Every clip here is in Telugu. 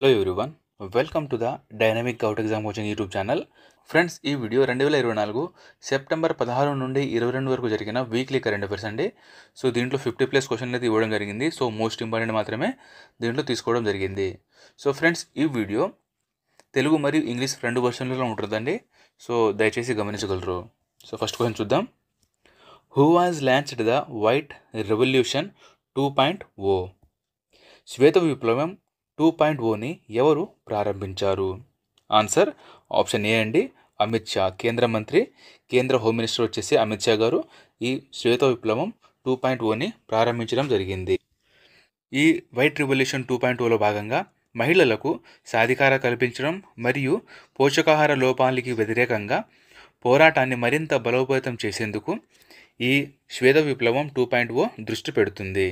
Hello everyone, welcome to the dynamic govt exam coaching YouTube channel. Friends, ఈ వీడియో 2024 సెప్టెంబర్ 16 నుండి 22 వరకు జరిగిన వీక్లీ కరెంట్ అఫైర్స్ అండి. సో దీంట్లో 50+ క్వశ్చన్లు అయితే ఇవ్వడం జరిగింది. సో మోస్ట్ ఇంపార్టెంట్ మాత్రమే దీంట్లో తీసుకోవడం జరిగింది. సో ఫ్రెండ్స్, ఈ వీడియో తెలుగు మరియు ఇంగ్లీష్ రెండు వర్షన్లలో ఉంటుందండి. సో దయచేసి గమనించగలరు. సో ఫస్ట్ క్వశ్చన్ చూద్దాం. Who was launched the white revolution 2.0? శ్వేత విప్లవం 2.0ని ఎవరు ప్రారంభించారు? ఆన్సర్ ఆప్షన్ ఏ అండి, అమిత్ షా. కేంద్ర మంత్రి, కేంద్ర హోమ్ మినిస్టర్ వచ్చేసి అమిత్ షా గారు ఈ శ్వేత విప్లవం 2.0ని ప్రారంభించడం జరిగింది. ఈ వైట్ రెవల్యూషన్ 2.0లో భాగంగా మహిళలకు సాధికార కల్పించడం మరియు పోషకాహార లోపాలకి వ్యతిరేకంగా పోరాటాన్ని మరింత బలోపేతం చేసేందుకు ఈ శ్వేత విప్లవం 2.0 దృష్టి పెడుతుంది.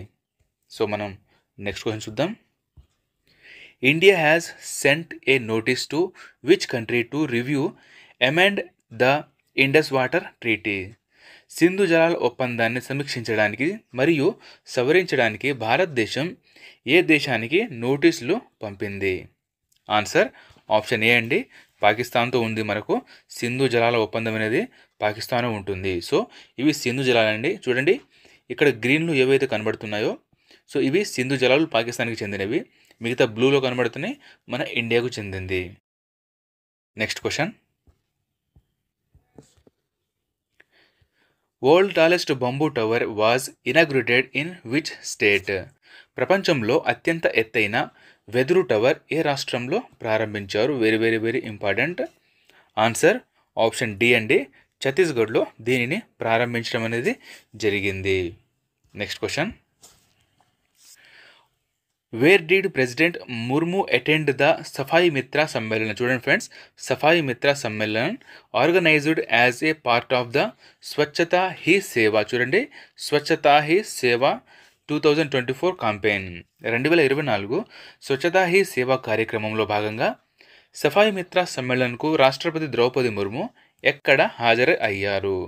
సో మనం నెక్స్ట్ క్వశ్చన్ చూద్దాం. India has sent a notice to which country to review amend the Indus Water Treaty? Sindhu జలాల ఒప్పందాన్ని సమీక్షించడానికి మరియు సవరించడానికి భారతదేశం ఏ దేశానికి నోటీసులు పంపింది? ఆన్సర్ ఆప్షన్ ఏ అండి, పాకిస్తాన్తో ఉంది. మనకు సింధు జలాల ఒప్పందం అనేది పాకిస్తాన్ ఉంటుంది. సో ఇవి సింధు జలాలండి. చూడండి, ఇక్కడ గ్రీన్లు ఏవైతే కనబడుతున్నాయో సో ఇవి సింధు జలాలు పాకిస్తాన్కి చెందినవి. మిగతా బ్లూలో కనబడుతున్నాయి మన ఇండియాకు చెందింది. Next question. World tallest bamboo tower was inaugurated in which state? ప్రపంచంలో అత్యంత ఎత్తైన వెదురు టవర్ ఏ రాష్ట్రంలో ప్రారంభించారు? Very very very important. Answer option D అండి, ఛత్తీస్గఢ్లో దీనిని ప్రారంభించడం అనేది జరిగింది. Next question. Where did president Murmu attend the Safai Mitra Sammelan? చూడండి friends, Safai Mitra Sammelan organized as a part of the Swachhata Hi Seva. చూడండి, స్వచ్ఛతా హీ సేవ 2024 కాంపెయిన్ 2024 స్వచ్ఛతా హీ సేవ కార్యక్రమంలో భాగంగా సఫాయి మిత్ర సమ్మేళన్కు రాష్ట్రపతి ద్రౌపది ముర్ము ఎక్కడ హాజరు అయ్యారు?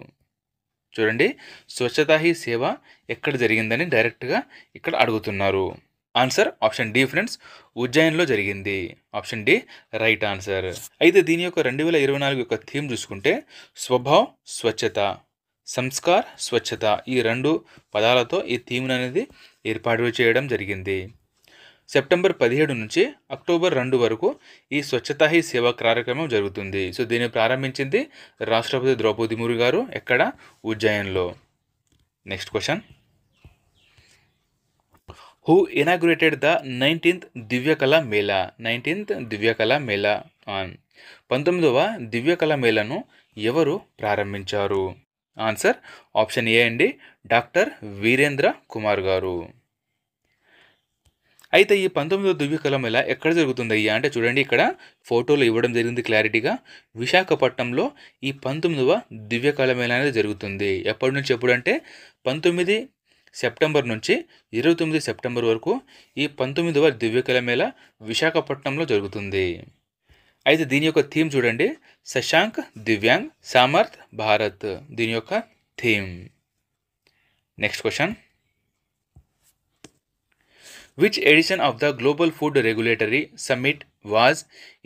చూడండి, స్వచ్ఛతా హీ సేవ ఎక్కడ జరిగిందని డైరెక్ట్గా ఇక్కడ అడుగుతున్నారు. ఆన్సర్ ఆప్షన్ డి ఫ్రెండ్స్, ఉజ్జయిన్లో జరిగింది. Option D right answer. అయితే దీని యొక్క 2024 యొక్క థీమ్ చూసుకుంటే స్వభావ్ స్వచ్ఛత, సంస్కార్ స్వచ్ఛత, ఈ రెండు పదాలతో ఈ థీమ్ అనేది ఏర్పాటు చేయడం జరిగింది. సెప్టెంబర్ 17 నుంచి అక్టోబర్ 2 వరకు ఈ స్వచ్ఛతా హీ సేవా కార్యక్రమం జరుగుతుంది. సో దీన్ని ప్రారంభించింది రాష్ట్రపతి ద్రౌపది ముర్ము గారు. ఎక్కడ? ఉజ్జయిన్లో. Next question. Who inaugurated the 19th Divyakala mela? 19th Divyakala mela on 19వ దివ్యకళ మేళాను ఎవరు ప్రారంభించారు? ఆన్సర్ ఆప్షన్ ఏ అండి, డాక్టర్ వీరేంద్ర కుమార్ గారు. అయితే ఈ 19వ దివ్యకళ మేళా ఎక్కడ జరుగుతుంది అయ్యా అంటే చూడండి, ఇక్కడ ఫోటోలు ఇవ్వడం జరిగింది క్లారిటీగా. విశాఖపట్నంలో ఈ 19వ దివ్యకళ మేళా అనేది జరుగుతుంది. ఎప్పటి నుంచి ఎప్పుడంటే 19 సెప్టెంబర్ నుంచి 29 సెప్టెంబర్ వరకు ఈ 19వ దివ్యకళ మేళా విశాఖపట్నంలో జరుగుతుంది. అయితే దీని యొక్క థీమ్ చూడండి, శశాంక్ దివ్యాంగ్ సామర్థ్ భారత్, దీని యొక్క theme. Next question. Which edition of the global food regulatory summit was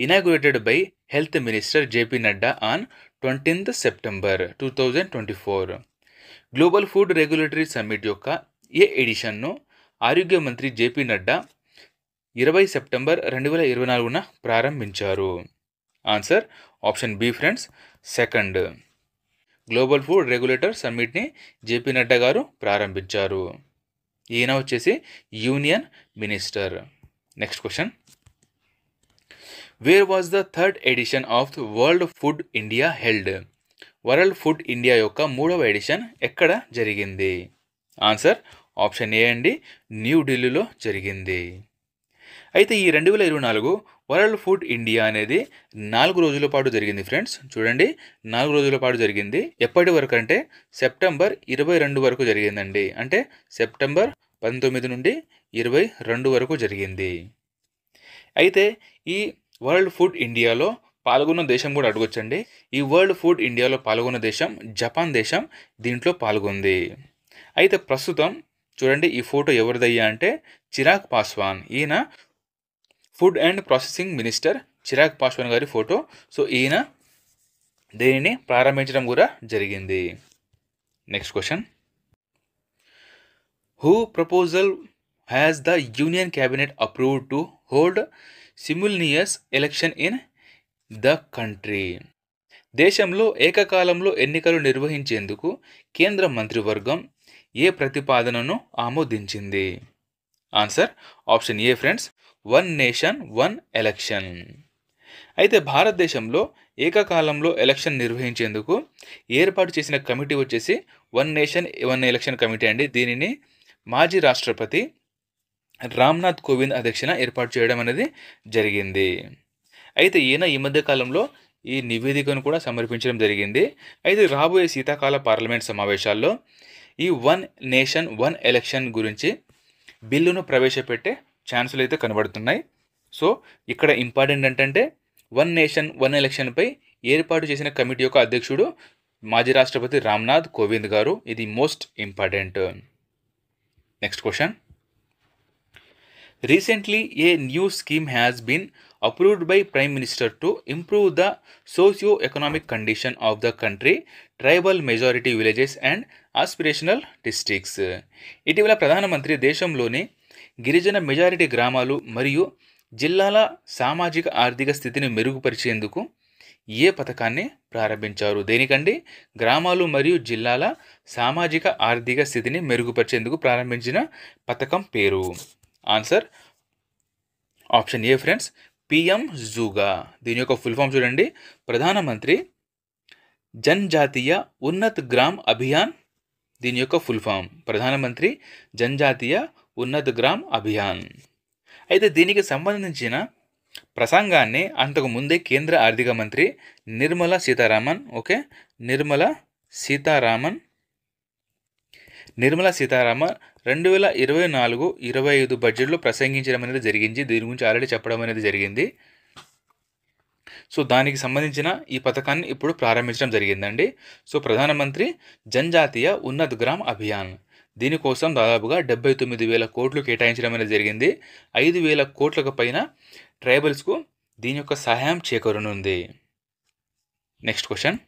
inaugurated by health minister JP Nadda on 20th September 2024? Global food regulatory summit యొక్క ఏ ఎడిషన్ను ఆరోగ్య మంత్రి జేపీ నడ్డా 20 సెప్టెంబర్ 2024న ప్రారంభించారు? Answer option B friends, second. Global food regulator సమ్మిట్ని జేపీ నడ్డా గారు ప్రారంభించారు. ఈయన వచ్చేసి union minister. Next question. Where was the third edition of the world food India held? World food India యొక్క 3వ ఎడిషన్ ఎక్కడ జరిగింది? ఆన్సర్ ఆప్షన్ ఏ అండి, న్యూఢిల్లీలో జరిగింది. అయితే ఈ 2024 వరల్డ్ ఫుడ్ ఇండియా అనేది 4 రోజుల పాటు జరిగింది ఫ్రెండ్స్. చూడండి, 4 రోజుల పాటు జరిగింది. ఎప్పటి వరకు అంటే సెప్టెంబర్ 22 వరకు జరిగిందండి. అంటే సెప్టెంబర్ 19 నుండి 22 వరకు జరిగింది. అయితే ఈ వరల్డ్ ఫుడ్ ఇండియాలో పాల్గొన్న దేశం కూడా అడగొచ్చండి. ఈ వరల్డ్ ఫుడ్ ఇండియాలో పాల్గొన్న దేశం జపాన్ దేశం దీంట్లో పాల్గొంది. అయితే ప్రస్తుతం చూడండి, ఈ ఫోటో ఎవరిదయ్యా అంటే చిరాగ్ పాస్వాన్. ఈయన food and processing minister Chirag Paswan గారి ఫోటో. సో ఈయన దీనిని ప్రారంభించడం కూడా జరిగింది. Next question, who proposal has the union cabinet approved to hold simultaneous election in the country? దేశంలో ఏకకాలంలో ఎన్నికలు నిర్వహించేందుకు కేంద్ర మంత్రివర్గం ఏ ప్రతిపాదనను ఆమోదించింది? Answer option A friends, one nation one election. అయితే భారతదేశంలో ఏకకాలంలో ఎలక్షన్ నిర్వహించేందుకు ఏర్పాటు చేసిన కమిటీ వచ్చేసి one nation one election committee అండి. దీనిని మాజీ రాష్ట్రపతి రామ్నాథ్ కోవింద్ అధ్యక్షన ఏర్పాటు చేయడం అనేది జరిగింది. అయితే ఈయన ఈ మధ్య కాలంలో ఈ నివేదికను కూడా సమర్పించడం జరిగింది. అయితే రాబోయే శీతాకాల పార్లమెంట్ సమావేశాల్లో ఈ వన్ నేషన్ వన్ ఎలక్షన్ గురించి బిల్లును ప్రవేశపెట్టే ఛాన్సులు అయితే కనబడుతున్నాయి. సో ఇక్కడ ఇంపార్టెంట్ ఏంటంటే వన్ నేషన్ వన్ ఎలక్షన్పై ఏర్పాటు చేసిన కమిటీ యొక్క అధ్యక్షుడు మాజీ రాష్ట్రపతి రామ్నాథ్ కోవింద్ గారు. ఇది most important. Next question, recently a new scheme has been approved by Prime Minister to improve the socio-economic condition of the country, tribal majority villages and aspirational districts. ఇటీవల ప్రధానమంత్రి దేశంలోని గిరిజన మెజారిటీ గ్రామాలు మరియు జిల్లాల సామాజిక ఆర్థిక స్థితిని మెరుగుపరిచేందుకు ఏ పథకాన్ని ప్రారంభించారు? దేనికండి? గ్రామాలు మరియు జిల్లాల సామాజిక ఆర్థిక స్థితిని మెరుగుపరిచేందుకు ప్రారంభించిన పథకం పేరు. Answer option A friends, PM JUGA. దీని యొక్క ఫుల్ ఫామ్ చూడండి, ప్రధానమంత్రి జన్జాతీయ ఉన్నత్ గ్రామ్ అభియాన్. దీని యొక్క ఫుల్ ఫామ్ ప్రధానమంత్రి జన్జాతీయ ఉన్నత్ గ్రామ్ అభియాన్. అయితే దీనికి సంబంధించిన ప్రసంగాన్ని అంతకు ముందే కేంద్ర ఆర్థిక మంత్రి నిర్మలా సీతారామన్ నిర్మలా సీతారామన్ 2024-25 బడ్జెట్లో ప్రసంగించడం అనేది జరిగింది. దీని గురించి ఆల్రెడీ చెప్పడం అనేది జరిగింది. సో దానికి సంబంధించిన ఈ పథకాన్ని ఇప్పుడు ప్రారంభించడం జరిగిందండి. సో ప్రధానమంత్రి జన్జాతీయ ఉన్నత్ గ్రామ్ అభియాన్, దీనికోసం దాదాపుగా 79,000 కోట్లు కేటాయించడం అనేది జరిగింది. 5,000 కోట్లకు పైన ట్రైబల్స్కు దీని యొక్క సహాయం చేకూరనుంది. Next question,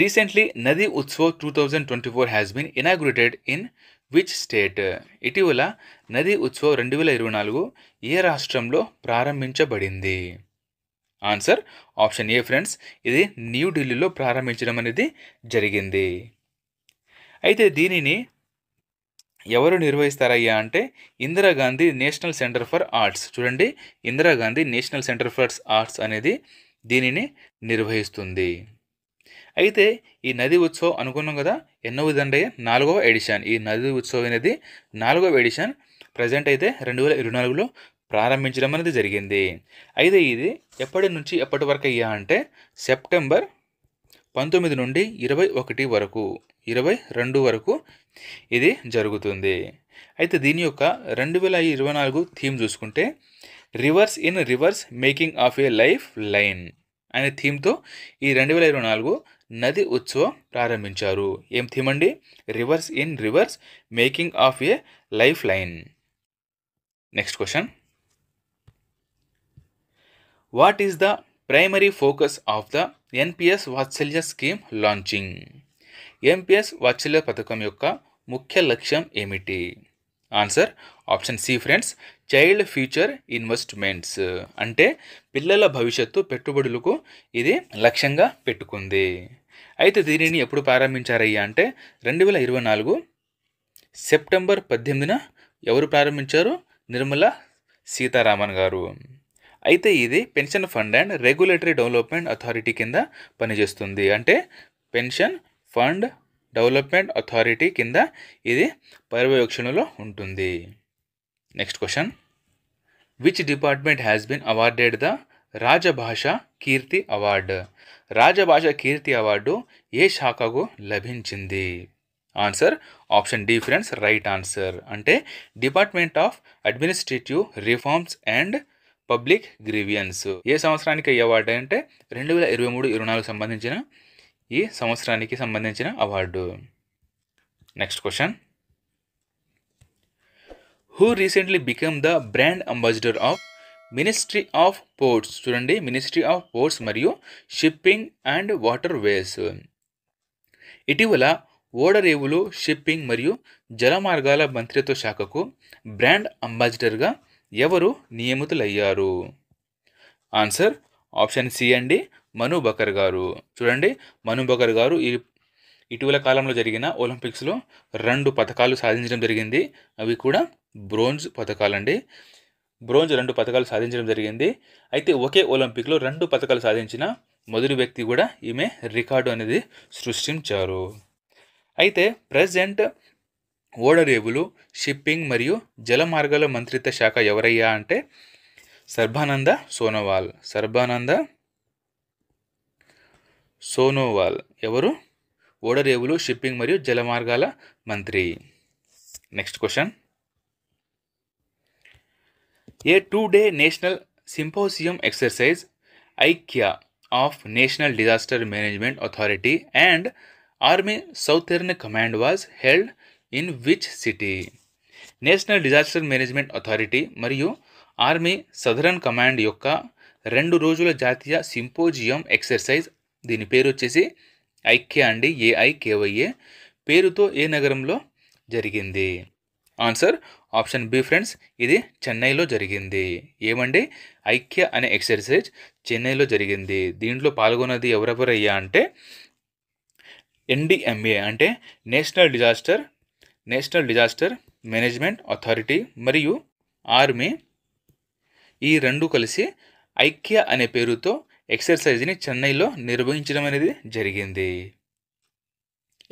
recently Nadi Utsav 2024 has been inaugurated in which state? ఇటీవల నదీ ఉత్సవ్ 2024 ఏ రాష్ట్రంలో ప్రారంభించబడింది? ఆన్సర్ ఆప్షన్ ఏ ఫ్రెండ్స్, ఇది న్యూఢిల్లీలో ప్రారంభించడం అనేది జరిగింది. అయితే దీనిని ఎవరు నిర్వహిస్తారయ్యా అంటే Indira Gandhi national centre for arts. చూడండి, Indira Gandhi national centre for arts అనేది దీనిని నిర్వహిస్తుంది. అయితే ఈ నదీ ఉత్సవ్ అనుకున్నాం కదా, ఎన్నోదంటే 4వ ఎడిషన్. ఈ నదీ ఉత్సవ్ అనేది 4వ ఎడిషన్. ప్రజెంట్ అయితే 2024లో ప్రారంభించడం అనేది జరిగింది. అయితే ఇది ఎప్పటి నుంచి ఎప్పటి వరకు అయ్యా అంటే సెప్టెంబర్ 19 నుండి 22 వరకు ఇది జరుగుతుంది. అయితే దీని యొక్క 2024 థీమ్ చూసుకుంటే reverse in rivers making of a life line అనే థీమ్తో ఈ 2024 నది ఉత్సవం ప్రారంభించారు. ఏం థీమ్ అండి? Rivers in rivers making of a life line. Next question, what is the primary focus of the NPS Vatsalya scheme launching? NPS Vatsalya పథకం యొక్క ముఖ్య లక్ష్యం ఏమిటి? Answer option C friends, child future investments. అంటే పిల్లల భవిష్యత్తు పెట్టుబడులకు ఇది లక్ష్యంగా పెట్టుకుంది. అయితే దీనిని ఎప్పుడు ప్రారంభించారయ్యా అంటే 2024 సెప్టెంబర్ 18న ఎవరు ప్రారంభించారు? నిర్మలా సీతారామన్ గారు. అయితే ఇది pension fund and regulatory development authority కింద పనిచేస్తుంది. అంటే పెన్షన్ ఫండ్ డెవలప్మెంట్ అథారిటీ కింద ఇది పర్యవేక్షణలో ఉంటుంది. Next question, which department has been awarded the Rajbhasha Kirti award? Rajbhasha Kirti award ఏ శాఖకు లభించింది? Answer option D friends, right answer. అంటే department of administrative reforms and public grievance. ఏ సంవత్సరానికి ఈ అవార్డు అంటే 2023-24 సంబంధించిన ఈ సంవత్సరానికి సంబంధించిన award. Next question, who recently become the brand ambassador of ministry of ports. చూడండి, మినిస్ట్రీ ఆఫ్ పోర్ట్స్ మరియు షిప్పింగ్ అండ్ వాటర్ వేస్. ఇటీవల ఓడరేవులు, షిప్పింగ్ మరియు జలమార్గాల మంత్రిత్వ శాఖకు బ్రాండ్ అంబాసిడర్గా ఎవరు నియమితులయ్యారు? ఆన్సర్ ఆప్షన్ సి అండి, మను బకర్ గారు. చూడండి, మను బకర్ గారు ఇటీవల కాలంలో జరిగిన ఒలింపిక్స్లో 2 పథకాలు సాధించడం జరిగింది. అవి కూడా బ్రోంజ్ పథకాలండి. బ్రోంజ్ 2 పథకాలు సాధించడం జరిగింది. అయితే ఒకే ఒలింపిక్లో 2 పథకాలు సాధించిన మొదటి వ్యక్తి కూడా ఈమె రికార్డు అనేది సృష్టించారు. అయితే ప్రజెంట్ ఓడరేవులు, షిప్పింగ్ మరియు జలమార్గాల మంత్రిత్వ శాఖ ఎవరయ్యా అంటే సర్బానంద సోనోవాల్. సర్బానంద సోనోవాల్ ఎవరు? ఓడరేవులు, షిప్పింగ్ మరియు జలమార్గాల మంత్రి. Next question. A 2-day national symposium exercise Aikya of national disaster management authority and army southern command was held in which city? National disaster management authority మరియు ఆర్మీ సదరన్ కమాండ్ యొక్క 2 రోజుల జాతీయ సింపోజియం ఎక్సర్సైజ్, దీని పేరు వచ్చేసి ఐక్య అండి, AIKYA, పేరుతో ఏ నగరంలో జరిగింది? ఆన్సర్ ఆప్షన్ బి ఫ్రెండ్స్, ఇది చెన్నైలో జరిగింది. ఏమండి? ఐక్య అనే ఎక్సర్సైజ్ చెన్నైలో జరిగింది. దీంట్లో పాల్గొన్నది ఎవరెవరయ్యా అంటే NDMA అంటే నేషనల్ డిజాస్టర్ మేనేజ్మెంట్ అథారిటీ మరియు ఆర్మీ, ఈ 2 కలిసి ఐక్య అనే పేరుతో ఎక్సర్సైజ్ని చెన్నైలో నిర్వహించడం అనేది జరిగింది.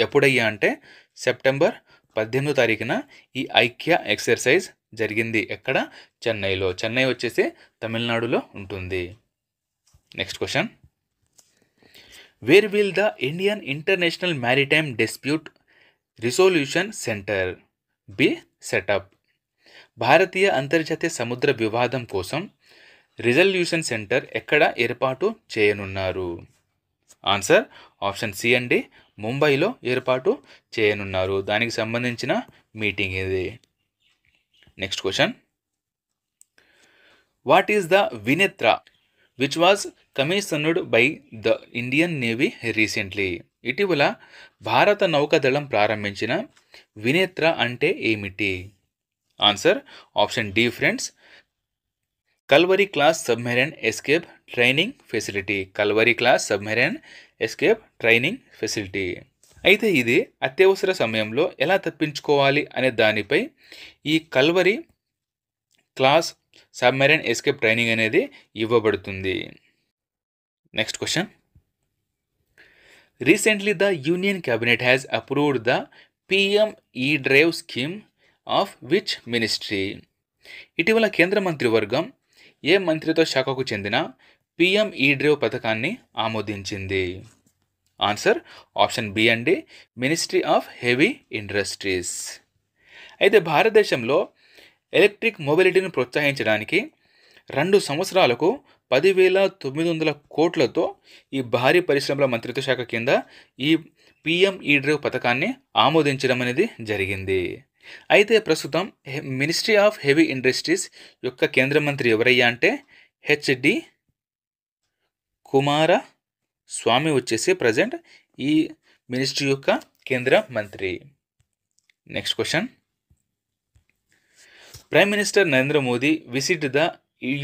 ఎప్పుడయ్యా అంటే సెప్టెంబర్ 18వ తారీఖున ఈ ఐక్య ఎక్సర్సైజ్ జరిగింది. ఎక్కడ? చెన్నైలో. చెన్నై వచ్చేసి తమిళనాడులో ఉంటుంది. Next question. Where will the Indian international maritime dispute resolution centre be set up? భారతీయ అంతర్జాతీయ సముద్ర వివాదం కోసం రిజల్యూషన్ సెంటర్ ఎక్కడ ఏర్పాటు చేయనున్నారు? ఆన్సర్ ఆప్షన్ సి అండి, ముంబైలో ఏర్పాటు చేయనున్నారు. దానికి సంబంధించిన మీటింగ్ ఇది. Next question. What is the Vinetra which was commissioned by the Indian navy recently? ఇటీవల భారత నౌకాదళం ప్రారంభించిన వినేత్ర అంటే ఏమిటి? Answer option D friends, Kalvari class submarine escape training facility. Kalvari class submarine escape training facility. అయితే ఇది అత్యవసర సమయంలో ఎలా తప్పించుకోవాలి అనే దానిపై ఈ Kalvari class submarine escape training అనేది ఇవ్వబడుతుంది. Next question. Recently the union cabinet has approved the PM E-Drive scheme of which ministry? ఇటీవల కేంద్ర మంత్రివర్గం ఏ మంత్రిత్వ శాఖకు చెందిన PM E-Drive పథకాన్ని ఆమోదించింది? ఆన్సర్ ఆప్షన్ బి అండి, మినిస్ట్రీ ఆఫ్ హెవీ ఇండస్ట్రీస్. అయితే భారతదేశంలో ఎలక్ట్రిక్ మొబిలిటీని ప్రోత్సహించడానికి 2 సంవత్సరాలకు 10,900 కోట్లతో ఈ భారీ పరిశ్రమల మంత్రిత్వ శాఖ కింద ఈ PM E-Drive పథకాన్ని ఆమోదించడం అనేది జరిగింది. అయితే ప్రస్తుతం మినిస్ట్రీ ఆఫ్ హెవీ ఇండస్ట్రీస్ యొక్క కేంద్ర మంత్రి ఎవరయ్యా అంటే HD కుమార స్వామి వచ్చేసి ప్రజెంట్ ఈ మినిస్ట్రీ యొక్క కేంద్ర మంత్రి. Next question. Prime minister Narendra Modi visit the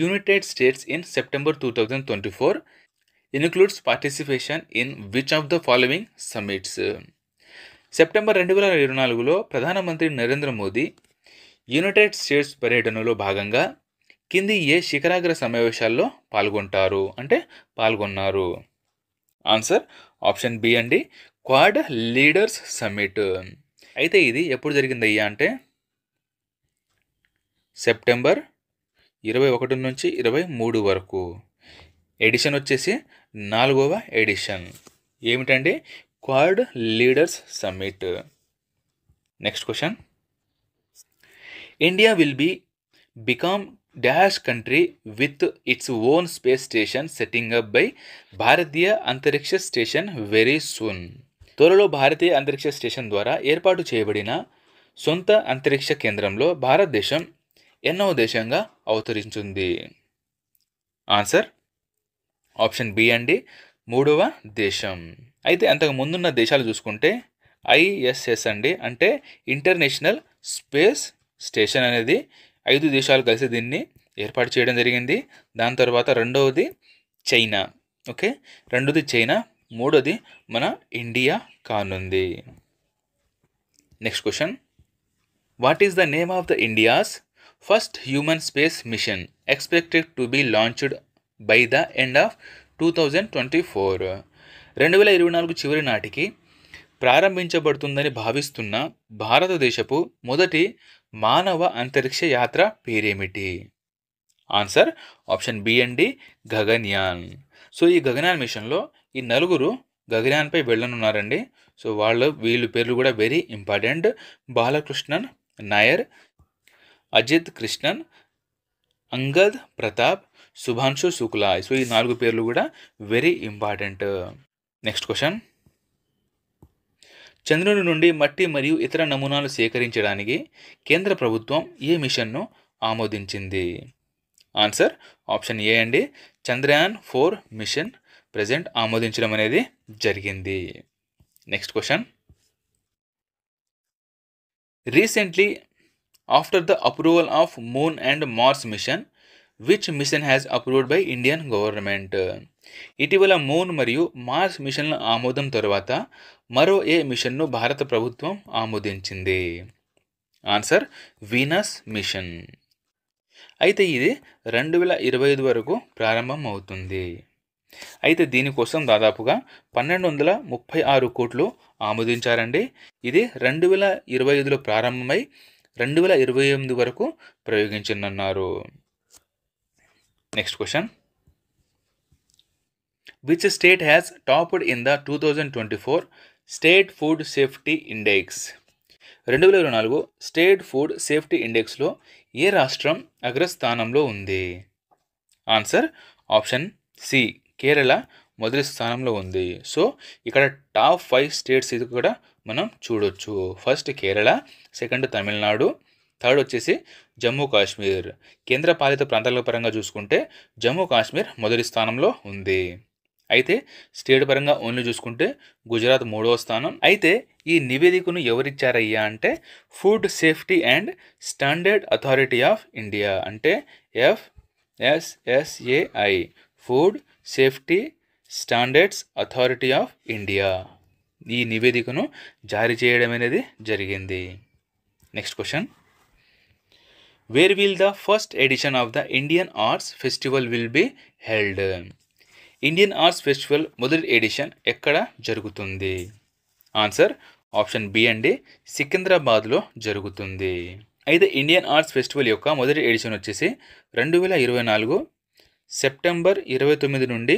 United states in September 2024 includes participation in which of the following summits? September 2024లో ప్రధానమంత్రి నరేంద్ర మోదీ యునైటెడ్ స్టేట్స్ పర్యటనలో భాగంగా కింది ఏ శిఖరాగ్ర సమావేశాల్లో పాల్గొన్నారు? ఆన్సర్ ఆప్షన్ బి అండి, క్వాడ్ లీడర్స్ సమ్మిట్. అయితే ఇది ఎప్పుడు జరిగిందయ్యా అంటే సెప్టెంబర్ 21 నుంచి 23 వరకు. ఎడిషన్ వచ్చేసి 4వ ఎడిషన్. ఏమిటండి? Quad leaders summit. Next question. India will become dash country with its own space station setting up by Bharatiya Antariksh station very soon. త్వరలో భారతీయ అంతరిక్ష స్టేషన్ ద్వారా ఏర్పాటు చేయబడిన సొంత అంతరిక్ష కేంద్రంలో భారతదేశం ఎన్నవ దేశంగా అవతరించింది? ఆన్సర్ ఆప్షన్ బి అండి, 3వ దేశం. అయితే అంతకు ముందున్న దేశాలు చూసుకుంటే ఐఎస్ఎస్ అండి, అంటే ఇంటర్నేషనల్ స్పేస్ స్టేషన్ అనేది 5 దేశాలు కలిసి దీన్ని ఏర్పాటు చేయడం జరిగింది. దాని తర్వాత రెండవది చైనా. ఓకే, రెండోది చైనా, మూడోది మన ఇండియా కానుంది. Next question, what is the name of the India's first human space machine expected to be launched by the end of 2024? 2024 చివరి నాటికి ప్రారంభించబడుతుందని భావిస్తున్న భారతదేశపు మొదటి మానవ అంతరిక్ష యాత్ర పేరేమిటి? ఆన్సర్ ఆప్షన్ బి అండి, గగన్యాన్. సో ఈ గగన్యాన్ మిషన్లో ఈ నలుగురు గగన్యాన్పై వెళ్ళనున్నారండి. సో వీళ్ళ పేర్లు కూడా very important. Balakrishnan Nair, Ajit Krishnan, Angad Pratap, Shubhanshu Shukla. So ఈ 4 పేర్లు కూడా వెరీ ఇంపార్టెంట్. నెక్స్ట్ క్వశ్చన్, చంద్రుని నుండి మట్టి మరియు ఇతర నమూనాలు సేకరించడానికి కేంద్ర ప్రభుత్వం ఏ మిషన్ను ఆమోదించింది? ఆన్సర్ ఆప్షన్ ఏ అండి, చంద్రయాన్ 4 మిషన్ ప్రజెంట్ ఆమోదించడం అనేది జరిగింది. Next question, recently after the approval of moon and Mars mission which mission has approved by Indian government? ఇటీవల మూన్ మరియు మార్స్ మిషన్ల ఆమోదం తర్వాత మరో ఏ మిషన్ను భారత ప్రభుత్వం ఆమోదించింది? Answer Venus mission. అయితే ఇది 2025 వరకు ప్రారంభం అవుతుంది. అయితే దీనికోసం దాదాపుగా 1236 కోట్లు ఆమోదించారండి. ఇది 2025లో ప్రారంభమై 2028 వరకు ప్రయోగించనున్నారు. Next question, which state has topped in the 2024 state food safety index? 2024 state food సేఫ్టీ ఇండెక్స్లో ఏ రాష్ట్రం అగ్రస్థానంలో ఉంది? ఆన్సర్ ఆప్షన్ సి, కేరళ మొదటి స్థానంలో ఉంది. సో ఇక్కడ టాప్ 5 స్టేట్స్ ఇది కూడా మనం చూడొచ్చు. First Kerala, second Tamil Nadu, third వచ్చేసి జమ్మూ కాశ్మీర్. కేంద్ర పాలిత ప్రాంతాల పరంగా చూసుకుంటే జమ్మూ కాశ్మీర్ మొదటి స్థానంలో ఉంది. అయితే స్టేట్ పరంగా ఓన్లీ చూసుకుంటే గుజరాత్ 3వ స్థానం. అయితే ఈ నివేదికను ఎవరిచ్చారయ్యా అంటే food safety and standard authority of India, అంటే FSSAI, food safety standards authority of India ఈ నివేదికను జారీ చేయడం అనేది జరిగింది. Next question, where will the first edition of the Indian arts festival will be held? Indian arts festival మొదటి ఎడిషన్ ఎక్కడ జరుగుతుంది? ఆన్సర్ ఆప్షన్ బి అండి, సికింద్రాబాద్లో జరుగుతుంది. అయితే ఇండియన్ ఆర్ట్స్ ఫెస్టివల్ యొక్క మొదటి ఎడిషన్ వచ్చేసి 2024 సెప్టెంబర్ 29 నుండి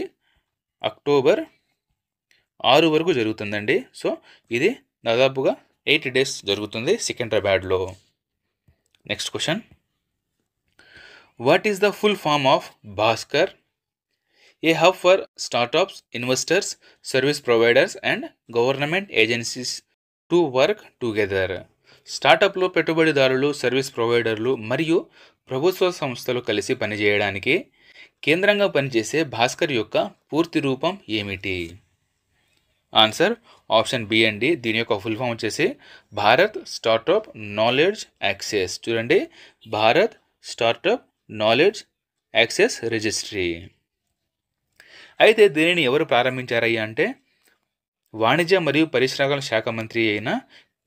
అక్టోబర్ 6 వరకు జరుగుతుందండి. సో ఇది దాదాపుగా 8 days జరుగుతుంది సికింద్రాబాద్లో. Next question, what is the full form of Bhaskar? A hub for startups, investors, service providers and government agencies to work together. స్టార్టప్లో పెట్టుబడిదారులు, సర్వీస్ ప్రొవైడర్లు మరియు ప్రభుత్వ సంస్థలు కలిసి పనిచేయడానికి కేంద్రంగా పనిచేసే భాస్కర్ యొక్క పూర్తి రూపం ఏమిటి? ఆన్సర్ ఆప్షన్ బి అండి, దీని యొక్క ఫుల్ ఫామ్ వచ్చేసి భారత్ స్టార్టప్ నాలెడ్జ్ యాక్సెస్. చూడండి, Bharat startup knowledge access registry. అయితే దీనిని ఎవరు ప్రారంభించారయ్యా అంటే వాణిజ్య మరియు పరిశ్రమల శాఖ మంత్రి అయిన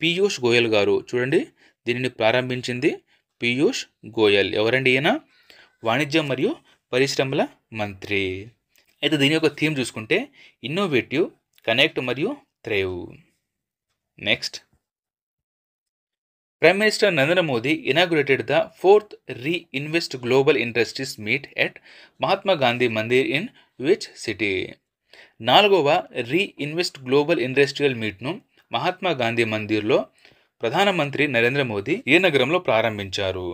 పీయూష్ గోయల్ గారు. చూడండి, దీనిని ప్రారంభించింది పీయూష్ గోయల్. ఎవరండి ఈయన? వాణిజ్య మరియు పరిశ్రమల మంత్రి. అయితే దీని యొక్క థీమ్ చూసుకుంటే ఇన్నోవేటివ్, కనెక్ట్ మరియు thrive. Next, Prime Minister Narendra Modi inaugurated the 4th Re-Invest Global Industries Meet at Mahatma Gandhi Mandir in which city? 4వ రీఇన్వెస్ట్ గ్లోబల్ ఇండస్ట్రియల్ మీట్ను మహాత్మా గాంధీ మందిర్లో ప్రధానమంత్రి నరేంద్ర మోదీ ఏ నగరంలో ప్రారంభించారు?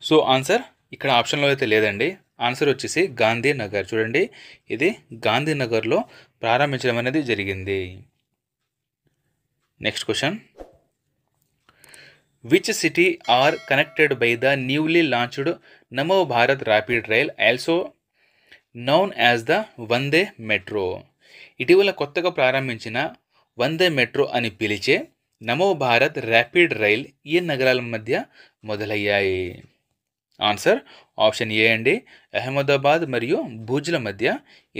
సో ఆన్సర్ ఇక్కడ ఆప్షన్లో అయితే లేదండి. ఆన్సర్ వచ్చేసి గాంధీనగర్. చూడండి, ఇది గాంధీనగర్లో ప్రారంభించడం అనేది జరిగింది. Next question, which city are connected by the newly launched Namo Bharat rapid rail also known as the Vande metro? ఇటీవల కొత్తగా ప్రారంభించిన వందే మెట్రో అని పిలిచే నమో భారత్ ర్యాపిడ్ రైల్ ఏ నగరాల మధ్య మొదలయ్యాయి? ఆన్సర్ ఆప్షన్ ఏ అండి, అహ్మదాబాద్ మరియు భుజ్ల మధ్య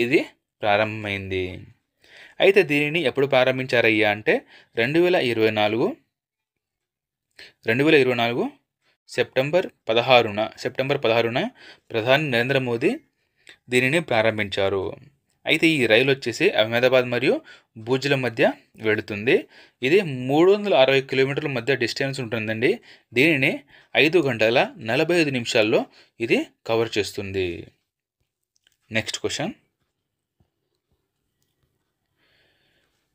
ఇది ప్రారంభమైంది. అయితే దీనిని ఎప్పుడు ప్రారంభించారయ్యా అంటే 2024 సెప్టెంబర్ 16న ప్రధాని నరేంద్ర మోదీ దీనిని ప్రారంభించారు. అయితే ఈ రైలు వచ్చేసి అహ్మదాబాద్ మరియు భుజ్ల మధ్య వెళుతుంది. ఇది 360 కిలోమీటర్ల మధ్య డిస్టెన్స్ ఉంటుందండి. దీనిని 5 గంటల 45 నిమిషాల్లో ఇది కవర్ చేస్తుంది. Next question,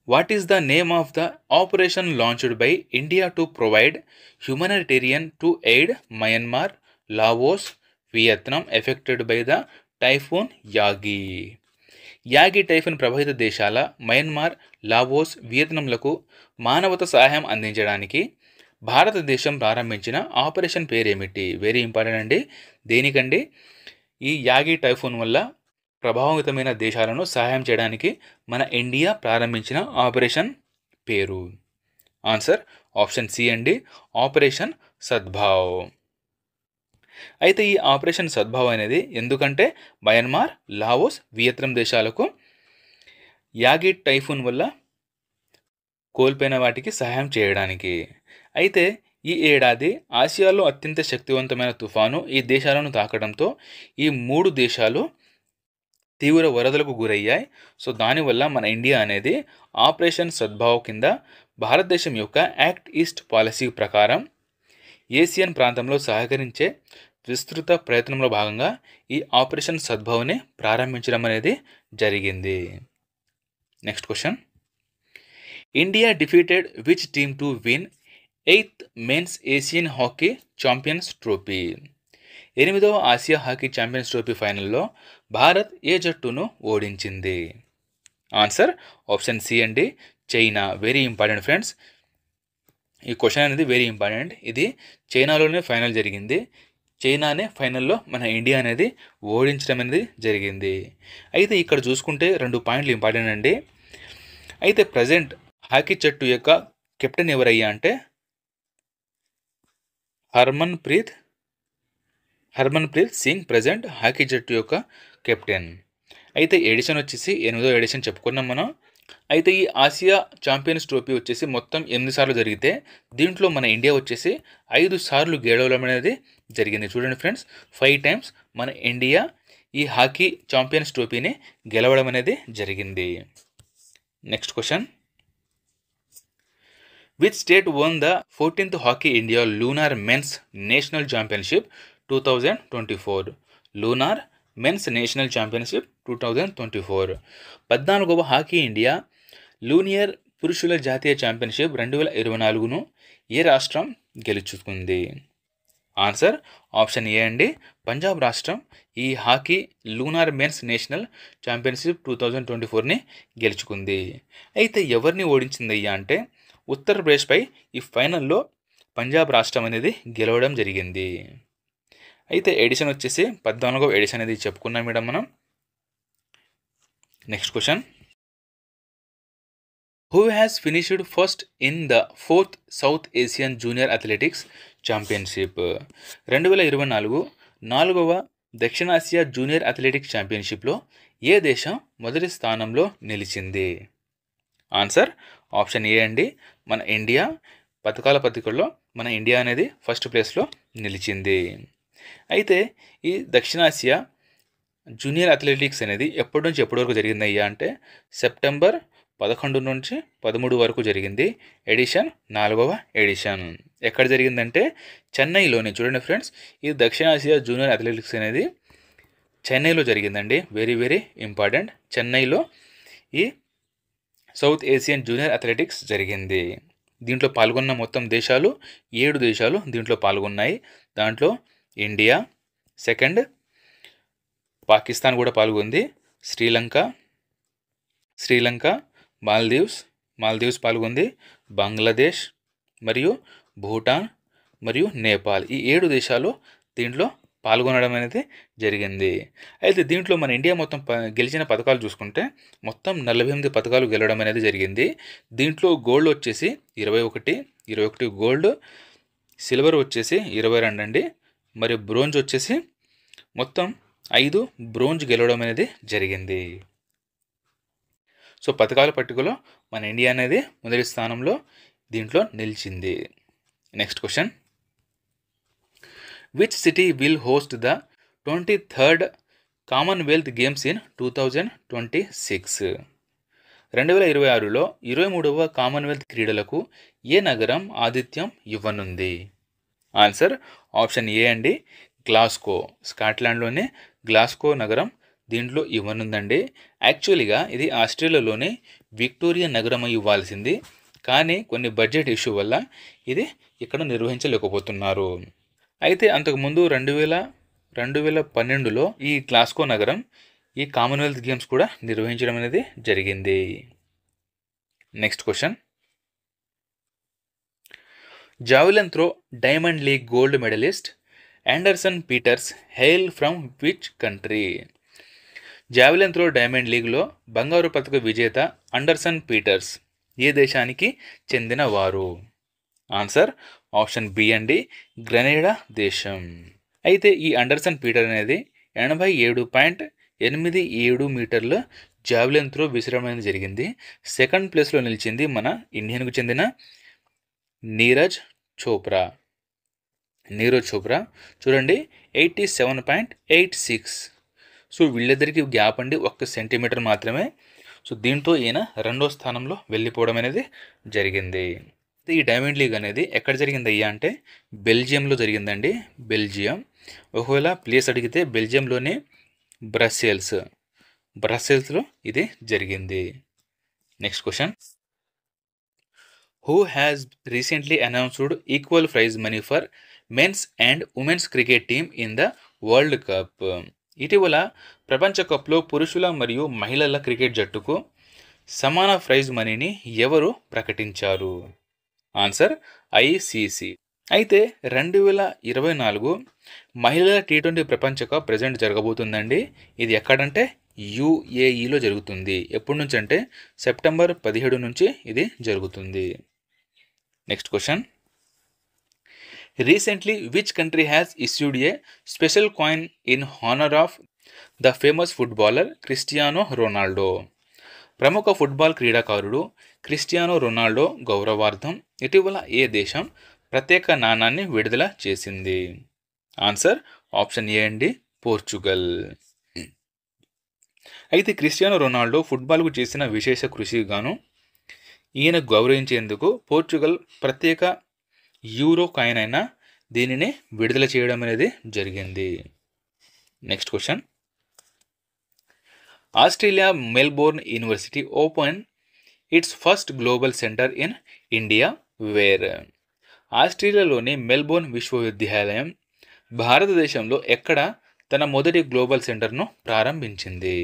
what is the name of the operation launched by India to provide humanitarian to aid Myanmar, Laos, Vietnam affected by the typhoon Yagi? Yagi typhoon ప్రభావిత దేశాల మయన్మార్, లావోస్, వియత్నాంలకు మానవతా సహాయం అందించడానికి భారతదేశం ప్రారంభించిన ఆపరేషన్ పేరేమిటి? వెరీ ఇంపార్టెంట్ అండి. దేనికండి? ఈ యాగి టైఫూన్ వల్ల ప్రభావితమైన దేశాలను సహాయం చేయడానికి మన ఇండియా ప్రారంభించిన ఆపరేషన్ పేరు. ఆన్సర్ ఆప్షన్ సి అండి, ఆపరేషన్ సద్భావ్. అయితే ఈ ఆపరేషన్ సద్భావ్ అనేది ఎందుకంటే మయన్మార్, లావోస్, వియత్నాం దేశాలకు యాగి టైఫూన్ వల్ల కోల్పోయిన వాటికి సహాయం చేయడానికి. అయితే ఈ ఏడాది ఆసియాలో అత్యంత శక్తివంతమైన తుఫాను ఈ దేశాలను తాకడంతో ఈ 3 దేశాలు తీవ్ర వరదలకు గురయ్యాయి. సో దానివల్ల మన ఇండియా అనేది ఆపరేషన్ సద్భావ్ కింద భారతదేశం యొక్క యాక్ట్ ఈస్ట్ పాలసీ ప్రకారం ఏసియన్ ప్రాంతంలో సహకరించే విస్తృత ప్రయత్నంలో భాగంగా ఈ ఆపరేషన్ సద్భావ్ని ప్రారంభించడం అనేది జరిగింది. Next question, India defeated which team to win 8th men's Asian hockey champions trophy? 8వ ఆసియా హాకీ ఛాంపియన్స్ ట్రోఫీ ఫైనల్లో భారత్ ఏ జట్టును ఓడించింది? ఆన్సర్ ఆప్షన్ సి అండి, చైనా. వెరీ ఇంపార్టెంట్ ఫ్రెండ్స్, ఈ క్వశ్చన్ అనేది వెరీ ఇంపార్టెంట్. ఇది చైనాలోనే ఫైనల్ జరిగింది. చైనానే ఫైనల్లో మన ఇండియా అనేది ఓడించడం అనేది జరిగింది. అయితే ఇక్కడ చూసుకుంటే 2 పాయింట్లు ఇంపార్టెంట్ అండి. అయితే ప్రజెంట్ హాకీ జట్టు యొక్క కెప్టెన్ ఎవరయ్యా అంటే హర్మన్ప్రీత్ సింగ్ ప్రజెంట్ హాకీ జట్టు యొక్క కెప్టెన్. అయితే ఎడిషన్ వచ్చేసి 8వ ఎడిషన్ చెప్పుకున్నాం మనం. అయితే ఈ ఆసియా ఛాంపియన్స్ ట్రోఫీ వచ్చేసి మొత్తం 8 సార్లు జరిగితే దీంట్లో మన ఇండియా వచ్చేసి 5 సార్లు గెలవడం అనేది జరిగింది. చూడండి ఫ్రెండ్స్, 5 టైమ్స్ మన ఇండియా ఈ హాకీ ఛాంపియన్స్ ట్రోఫీని గెలవడం అనేది జరిగింది. Next question, which state won the 14th hockey India junior men's national championship 2024? Junior men's national championship 2024 14వ హాకీ ఇండియా లూనియర్ పురుషుల జాతీయ ఛాంపియన్షిప్ 2024ను ఏ రాష్ట్రం గెలుచుకుంది? ఆన్సర్ ఆప్షన్ ఏ అండి, పంజాబ్ రాష్ట్రం ఈ hockey junior men's national championship 2024ని గెలుచుకుంది. అయితే ఎవరిని ఓడించిందయ్యా అంటే ఉత్తరప్రదేశ్పై ఈ ఫైనల్లో పంజాబ్ రాష్ట్రం అనేది గెలవడం జరిగింది. అయితే ఎడిషన్ వచ్చేసి 14వ ఎడిషన్ అనేది చెప్పుకున్నాం మేడం మనం. Next question, who has finished first in the 4th south Asian junior athletics championship? 2024 4వ దక్షిణాసియా జూనియర్ అథ్లెటిక్స్ ఛాంపియన్షిప్లో ఏ దేశం మొదటి స్థానంలో నిలిచింది? ఆన్సర్ ఆప్షన్ ఏ అండి, మన ఇండియా. పథకాల పట్టికల్లో మన ఇండియా అనేది ఫస్ట్ ప్లేస్లో నిలిచింది. అయితే ఈ దక్షిణాసియా జూనియర్ అథ్లెటిక్స్ అనేది ఎప్పటి నుంచి ఎప్పటి వరకు జరిగిందయ్యా అంటే సెప్టెంబర్ 11 నుంచి 13 వరకు జరిగింది. ఎడిషన్ 4వ ఎడిషన్. ఎక్కడ జరిగిందంటే చెన్నైలోనే. చూడండి ఫ్రెండ్స్, ఈ దక్షిణాసియా జూనియర్ అథ్లెటిక్స్ అనేది చెన్నైలో జరిగిందండి. Very very important. చెన్నైలో ఈ సౌత్ ఏషియన్ జూనియర్ అథ్లెటిక్స్ జరిగింది. దీంట్లో పాల్గొన్న మొత్తం దేశాలు 7 దేశాలు దీంట్లో పాల్గొన్నాయి. దాంట్లో ఇండియా, సెకండ్ పాకిస్తాన్ కూడా పాల్గొంది, శ్రీలంక, మాల్దీవ్స్ పాల్గొంది, బంగ్లాదేశ్ మరియు భూటాన్, మరియు నేపాల్, ఈ 7 దేశాలు దీంట్లో పాల్గొనడం అనేది జరిగింది. అయితే దీంట్లో మన ఇండియా మొత్తం గెలిచిన పథకాలు చూసుకుంటే మొత్తం 48 పథకాలు గెలవడం అనేది జరిగింది. దీంట్లో గోల్డ్ వచ్చేసి 21 గోల్డ్, సిల్వర్ వచ్చేసి 22 అండి, మరియు బ్రోంజ్ వచ్చేసి మొత్తం 5 బ్రోంజ్ గెలవడం అనేది జరిగింది. సో పథకాల పట్టికలో మన ఇండియా అనేది మొదటి స్థానంలో దీంట్లో నిలిచింది. Next question, which city will host the 23rd Commonwealth games in 2026? 2026లో 23వ కామన్వెల్త్ క్రీడలకు ఏ నగరం ఆతిథ్యం ఇవ్వనుంది? ఆన్సర్ ఆప్షన్ ఏ అండి, గ్లాస్గో. స్కాట్లాండ్లోనే గ్లాస్గో నగరం దీంట్లో ఇవ్వనుందండి. యాక్చువల్గా ఇది ఆస్ట్రేలియాలోనే విక్టోరియా నగరం ఇవ్వాల్సింది, కానీ కొన్ని బడ్జెట్ ఇష్యూ వల్ల ఇది ఇక్కడ నిర్వహించలేకపోతున్నారు. అయితే అంతకుముందు 2012లో ఈ గ్లాస్గో నగరం ఈ కామన్వెల్త్ గేమ్స్ కూడా నిర్వహించడం అనేది జరిగింది. Next question, javelin throw diamond league gold medallist Anderson Peters hail from which country? Javelin throw diamond లీగ్లో బంగారు పతక విజేత అండర్సన్ పీటర్స్ ఏ దేశానికి చెందినవారు? ఆన్సర్ ఆప్షన్ బి అండి, గ్రెనేడా దేశం. అయితే ఈ అండర్సన్ పీటర్ అనేది 87.87 మీటర్ల జావెలిన్ త్రో విసరడం అనేది జరిగింది. సెకండ్ ప్లేస్లో నిలిచింది మన ఇండియన్కు చెందిన నీరజ్ చోప్రా. చూడండి 87.86. సో వీళ్ళిద్దరికి గ్యాప్ అండి 1 సెంటీమీటర్ మాత్రమే. సో దీంతో ఈయన 2వ స్థానంలో వెళ్ళిపోవడం అనేది జరిగింది. ఈ డైమండ్ లీగ్ అనేది ఎక్కడ జరిగింది అయ్యా అంటే బెల్జియంలో జరిగిందండి, బెల్జియం. ఒకవేళ ప్లేస్ అడిగితే బెల్జియంలోనే బ్రస్సెల్స్లో ఇది జరిగింది. Next question, who has recently announced equal prize money for men's and women's cricket team in the world cup? ఇటీవల ప్రపంచ కప్లో పురుషుల మరియు మహిళల క్రికెట్ జట్టుకు సమాన ప్రైజ్ మనీని ఎవరు ప్రకటించారు? Answer ICC. అయితే 2024 మహిళల T20 ప్రపంచ కప్ ప్రజెంట్ జరగబోతుందండి. ఇది ఎక్కడంటే యుఏఈలో జరుగుతుంది. ఎప్పటి నుంచి అంటే సెప్టెంబర్ 17 నుంచి ఇది జరుగుతుంది. Next question, recently which country has issued a special coin in honour of the famous footballer Cristiano Ronaldo? ప్రముఖ ఫుట్బాల్ క్రీడాకారుడు క్రిస్టియానో రొనాల్డో గౌరవార్థం ఇటీవల ఏ దేశం ప్రత్యేక నాణాన్ని విడుదల చేసింది? ఆన్సర్ ఆప్షన్ ఏ అండి, పోర్చుగల్. అయితే క్రిస్టియానో రొనాల్డో ఫుట్బాల్కు చేసిన విశేష కృషికి గాను ఈయన గౌరవించేందుకు పోర్చుగల్ ప్రత్యేక యూరో కాయిన్ అయిన దీనిని విడుదల చేయడం అనేది జరిగింది. Next question, Australia Melbourne university open it's first global centre in India where? ఆస్ట్రేలియాలోని మెల్బోర్న్ విశ్వవిద్యాలయం భారతదేశంలో ఎక్కడ తన మొదటి గ్లోబల్ సెంటర్ను ప్రారంభించింది?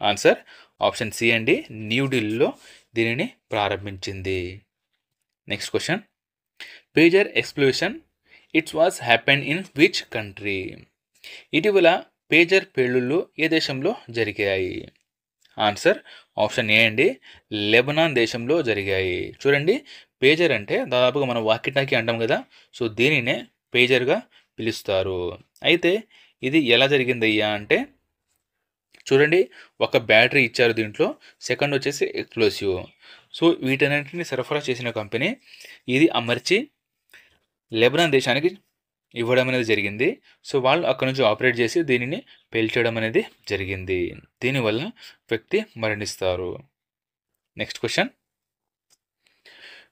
ఆన్సర్ ఆప్షన్ సి అండి, న్యూఢిల్లీలో దీనిని ప్రారంభించింది. Next question, pager explosion it's was happen in which country? ఇటీవల పేజర్ పేలుళ్ళు ఏ దేశంలో జరిగాయి? ఆన్సర్ ఆప్షన్ ఏ అండి, లెబనాన్ దేశంలో జరిగాయి. చూడండి పేజర్ అంటే దాదాపుగా మనం వాకిటాకి అంటాం కదా, సో దీనినే పేజర్గా పిలుస్తారు. అయితే ఇది ఎలా జరిగిందయ్యా అంటే చూడండి, ఒక బ్యాటరీ ఇచ్చారు దీంట్లో, సెకండ్ వచ్చేసి ఎక్స్ప్లోసివ్. సో వీటన్నింటిని సరఫరా చేసిన కంపెనీ ఇది అమర్చి లెబనాన్ దేశానికి ఇవ్వడం అనేది జరిగింది. సో వాళ్ళు అక్కడ నుంచి ఆపరేట్ చేసి దీనిని పేల్చడం అనేది జరిగింది. దీనివల్ల వ్యక్తి మరణిస్తారు. Next question,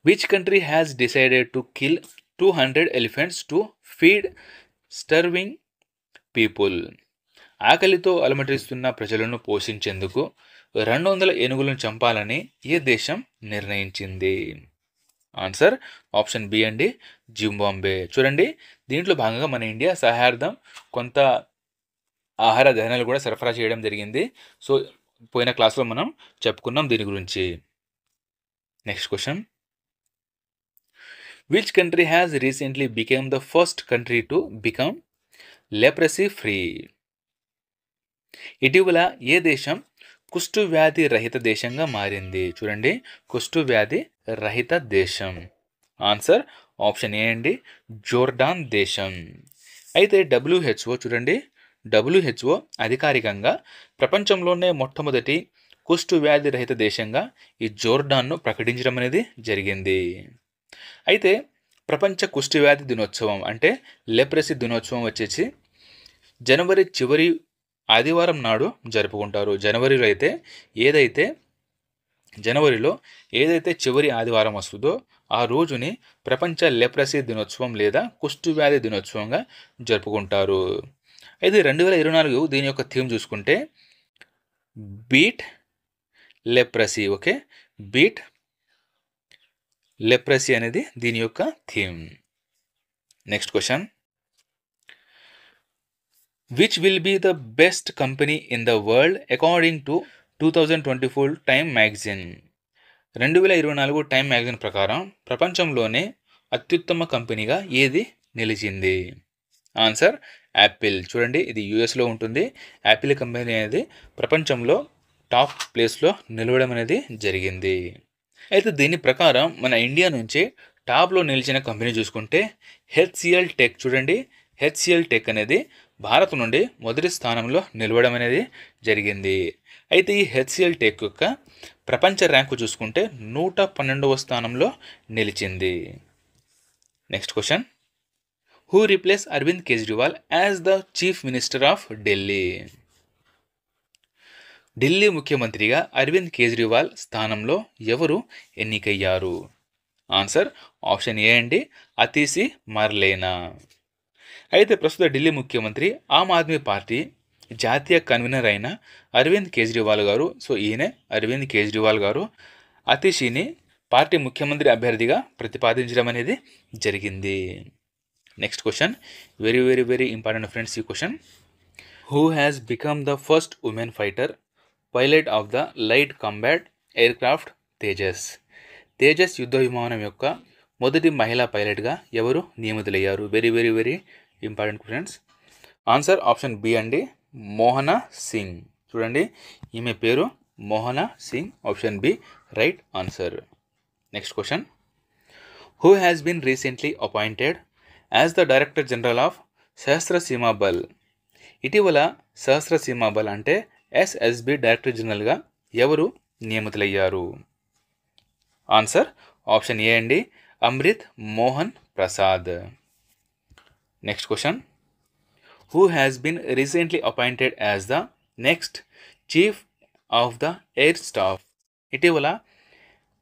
which country has decided to kill 200 elephants to feed starving people? ఆకలితో అలమటిస్తున్న ప్రజలను పోషించేందుకు 200 ఏనుగులను చంపాలని ఏ దేశం నిర్ణయించింది? ఆన్సర్ ఆప్షన్ బి అండి, జింబాబ్వే. చూడండి దీంట్లో భాగంగా మన ఇండియా సహాయార్థం కొంత ఆహార ధాన్యాలు కూడా సరఫరా చేయడం జరిగింది. సో పోయిన క్లాస్లో మనం చెప్పుకున్నాం దీని గురించి. Next question, which country has recently became the first country to become leprosy free? ఇటీవల ఏ దేశం కుష్టు వ్యాధి రహిత దేశంగా మారింది? చూడండి, కుష్టు వ్యాధి రహిత దేశం. ఆన్సర్ ఆప్షన్ ఏ అండి, జోర్డాన్ దేశం. అయితే WHO చూడండి, WHO అధికారికంగా ప్రపంచంలోనే మొట్టమొదటి కుష్టు వ్యాధి రహిత దేశంగా ఈ జోర్డాన్ను ప్రకటించడం అనేది జరిగింది. అయితే ప్రపంచ కుష్టు వ్యాధి దినోత్సవం అంటే లెప్రసీ దినోత్సవం వచ్చేసి జనవరి చివరి ఆదివారం నాడు జరుపుకుంటారు. జనవరిలో ఏదైతే చివరి ఆదివారం వస్తుందో ఆ రోజుని ప్రపంచ లెప్రసీ దినోత్సవం లేదా కుష్టు వ్యాధి దినోత్సవంగా జరుపుకుంటారు. అయితే 2024 దీని యొక్క థీమ్ చూసుకుంటే beat leprosy. Okay, beat leprosy అనేది దీని యొక్క theme. Next question, which will be the best company in the world according to 2024 Time magazine? 2024 Time magazine ప్రకారం ప్రపంచంలోనే అత్యుత్తమ కంపెనీగా ఏది నిలిచింది? Answer Apple. చూడండి, ఇది యూఎస్లో ఉంటుంది. యాపిల్ కంపెనీ అనేది ప్రపంచంలో టాప్ ప్లేస్లో నిలవడం అనేది జరిగింది. అయితే దీని ప్రకారం మన ఇండియా నుంచి టాప్లో నిలిచిన కంపెనీ చూసుకుంటే హెచ్సిఎల్ టెక్. చూడండి, హెచ్సిఎల్ టెక్ అనేది భారత్ నుండి మొదటి స్థానంలో నిలవడం అనేది జరిగింది. అయితే ఈ హెచ్సిఎల్ టెక్ యొక్క ప్రపంచ ర్యాంకు చూసుకుంటే 112వ స్థానంలో నిలిచింది. Next question, who replace Arvind Kejriwal as the chief minister of Delhi? Delhi ముఖ్యమంత్రిగా అరవింద్ కేజ్రీవాల్ స్థానంలో ఎవరు ఎన్నికయ్యారు? ఆన్సర్ ఆప్షన్ ఏ అండి, అతీసి మర్లేనా. అయితే ప్రస్తుత ఢిల్లీ ముఖ్యమంత్రి ఆమ్ ఆద్మీ పార్టీ జాతీయ కన్వీనర్ అయిన అరవింద్ కేజ్రీవాల్ గారు. సో ఈయనే అరవింద్ కేజ్రీవాల్ గారు అతీషిని పార్టీ ముఖ్యమంత్రి అభ్యర్థిగా ప్రతిపాదించడం అనేది జరిగింది. Next question, very very very important friends ఈ question. Who has become the first woman fighter pilot of the light combat aircraft Tejas? Tejas యుద్ధ విమానం యొక్క మొదటి మహిళా పైలట్గా ఎవరు నియమితులయ్యారు? Very very very important friends. Answer option B అండి, మోహనా సింగ్. చూడండి, ఈమె పేరు Mohana Singh. Option B right answer. Next question, who has been recently appointed as the director general of Sashastra Seema బల్? ఇటీవల సశస్త్ర సీమా బల్ అంటే ఎస్ఎస్బి డైరెక్టర్ జనరల్గా ఎవరు నియమితులయ్యారు? ఆన్సర్ ఆప్షన్ ఏ అండి, Amrit Mohan Prasad. Next question, who has been recently appointed as the next chief of the air staff? ఇటీవల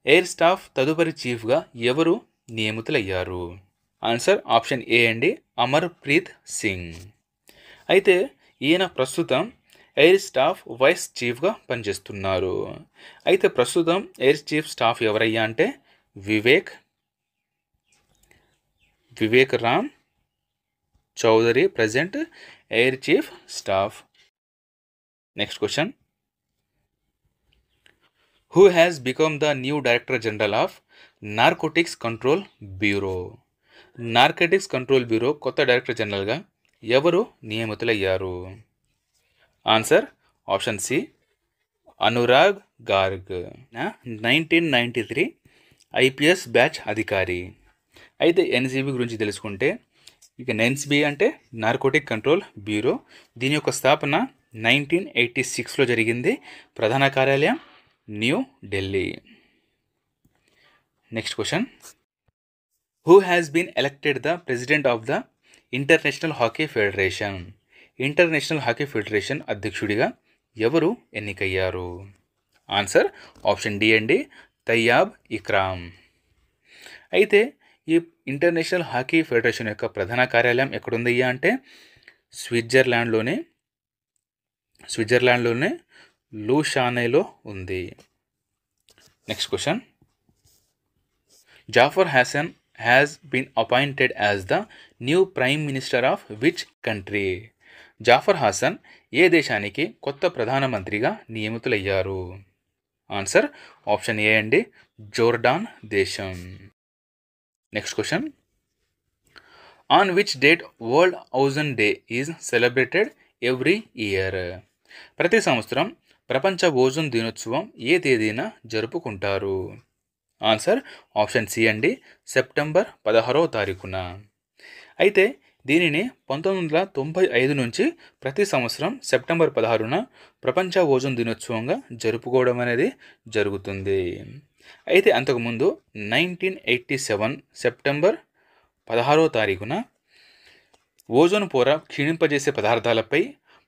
ఎయిర్ స్టాఫ్ తదుపరి చీఫ్గా ఎవరు నియమితులయ్యారు? ఆన్సర్ ఆప్షన్ ఏ అండి, అమర్ప్రీత్ సింగ్. అయితే ఈయన ప్రస్తుతం ఎయిర్ స్టాఫ్ వైస్ చీఫ్గా పనిచేస్తున్నారు. అయితే ప్రస్తుతం ఎయిర్ చీఫ్ స్టాఫ్ ఎవరయ్యా అంటే Vivek Ram Chaudhary present air chief staff. Next question, who has become the new director general of narcotics control bureau? Narcotics control bureau కొత్త డైరెక్టర్ జనరల్గా ఎవరు నియమితులయ్యారు? Answer option C, Anurag Garg. 1993 IPS batch అధికారి. అయితే ఎన్సీబీ గురించి తెలుసుకుంటే, ఇక ఎన్సీబీ అంటే నార్కోటిక్ కంట్రోల్ బ్యూరో. దీని యొక్క స్థాపన 1986లో జరిగింది. ప్రధాన కార్యాలయం New Delhi. Next question, who has been elected the president of the international hockey federation? International hockey federation అధ్యక్షుడిగా ఎవరు ఎన్నికయ్యారు? ఆన్సర్ ఆప్షన్ డి అండి, తయ్యాబ్ ఇక్రామ్. అయితే ఈ ఇంటర్నేషనల్ హాకీ ఫెడరేషన్ యొక్క ప్రధాన కార్యాలయం ఎక్కడుందయ్యా అంటే స్విట్జర్లాండ్లోనే లూషానేలో ఉంది. Next question, Jafar Hassan has been appointed as the new prime minister of which country? Jafar Hassan ఏ దేశానికి కొత్త ప్రధానమంత్రిగా నియమితులయ్యారు? ఆన్సర్ ఆప్షన్ ఏ అండి, జోర్డాన్ దేశం. Next question, on which date world ozone day is celebrated every year? ప్రతి సంవత్సరం ప్రపంచ ఓజోన్ దినోత్సవం ఏ తేదీన జరుపుకుంటారు? ఆన్సర్ ఆప్షన్ సి అండి, సెప్టెంబర్ 16వ తారీఖున. అయితే దీనిని 1995 నుంచి ప్రతి సంవత్సరం సెప్టెంబర్ 16న ప్రపంచ ఓజోన్ దినోత్సవంగా జరుపుకోవడం అనేది జరుగుతుంది. అయితే అంతకుముందు 1987 సెప్టెంబర్ 16వ తారీఖున ఓజోన్ పొర క్షీణింపజేసే పదార్థాలపై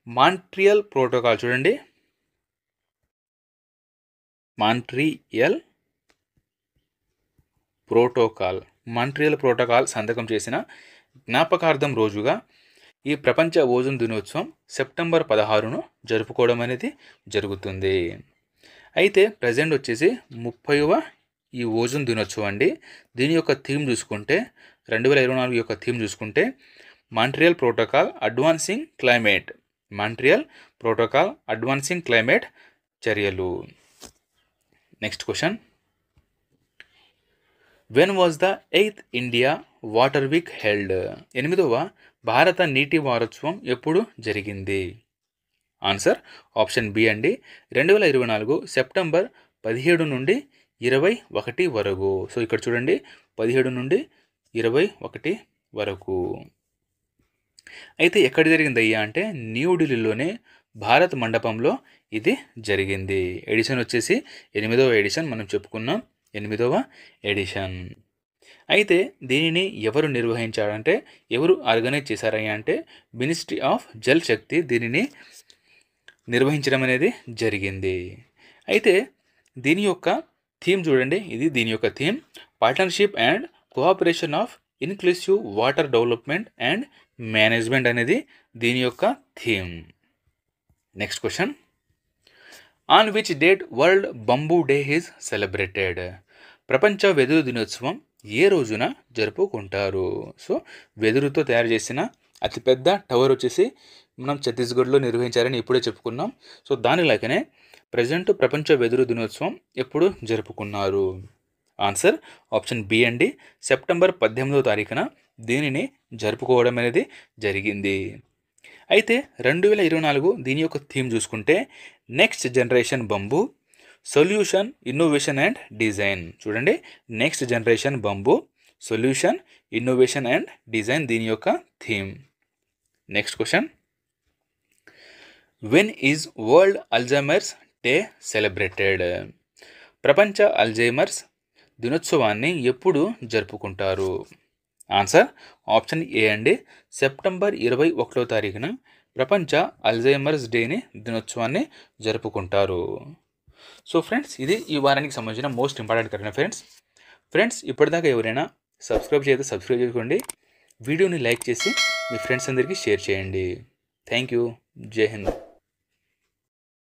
మాంట్రియల్ ప్రోటోకాల్, చూడండి మాంట్రియల్ ప్రోటోకాల్ సంతకం చేసిన జ్ఞాపకార్థం రోజుగా ఈ ప్రపంచ ఓజోన్ దినోత్సవం సెప్టెంబర్ 16ను జరుపుకోవడం అనేది జరుగుతుంది. అయితే ప్రజెంట్ వచ్చేసి 30వ ఈ ఓజోన్ దినోత్సవం అండి. దీని యొక్క థీమ్ చూసుకుంటే 2024 యొక్క థీమ్ చూసుకుంటే మాంట్రియల్ ప్రోటోకాల్ అడ్వాన్సింగ్ క్లైమేట్ చర్యలు. Next question, when was the 8th India water week held? 8వ భారత నీటి వారోత్సవం ఎప్పుడు జరిగింది? ఆన్సర్ ఆప్షన్ బి అండి, 2024 సెప్టెంబర్ 17 నుండి 21 వరకు. సో ఇక్కడ చూడండి 17 నుండి 21 వరకు. అయితే ఎక్కడ జరిగింది అయ్యా అంటే న్యూఢిల్లీలోనే భారత్ మండపంలో ఇది జరిగింది. ఎడిషన్ వచ్చేసి 8వ ఎడిషన్, మనం చెప్పుకున్నాం 8వ ఎడిషన్. అయితే దీనిని ఎవరు నిర్వహించారంటే, ఎవరు ఆర్గనైజ్ చేశారయ్యా అంటే మినిస్ట్రీ ఆఫ్ జల్ శక్తి దీనిని నిర్వహించడం అనేది జరిగింది. అయితే దీని యొక్క థీమ్ చూడండి, ఇది దీని యొక్క theme partnership and cooperation of inclusive water development and management అనేది దీని యొక్క theme. Next question, on which date world bamboo day is celebrated? ప్రపంచ వెదురు దినోత్సవం ఏ రోజున జరుపుకుంటారు? సో వెదురుతో తయారు చేసిన అతిపెద్ద టవర్ వచ్చేసి మనం ఛత్తీస్గఢ్లో నిర్వహించారని ఇప్పుడే చెప్పుకున్నాం. సో దానిలాగానే ప్రజెంట్ ప్రపంచ వెదురు దినోత్సవం ఎప్పుడు జరుపుకున్నారు? ఆన్సర్ ఆప్షన్ బి అండి, సెప్టెంబర్ 18వ తారీఖున దీనిని జరుపుకోవడం అనేది జరిగింది. అయితే 2024 దీని యొక్క థీమ్ చూసుకుంటే next generation bamboo solution innovation and design. చూడండి next generation bamboo solution innovation and design దీని యొక్క theme. Next question, when is world Alzheimer's day celebrated? ప్రపంచ అల్జైమర్స్ దినోత్సవాన్ని ఎప్పుడు జరుపుకుంటారు? ఆన్సర్ ఆప్షన్ ఏ అండి, సెప్టెంబర్ 21వ తారీఖున ప్రపంచ అల్జైమర్స్ దినోత్సవాన్ని జరుపుకుంటారు. సో ఫ్రెండ్స్, ఇది ఈ వారానికి సంబంధించిన most important current affairs. Friends, ఇప్పటిదాకా ఎవరైనా సబ్స్క్రైబ్ చేసుకోండి, వీడియోని లైక్ చేసి మీ ఫ్రెండ్స్ అందరికీ షేర్ చేయండి. Thank you. జై హింద్.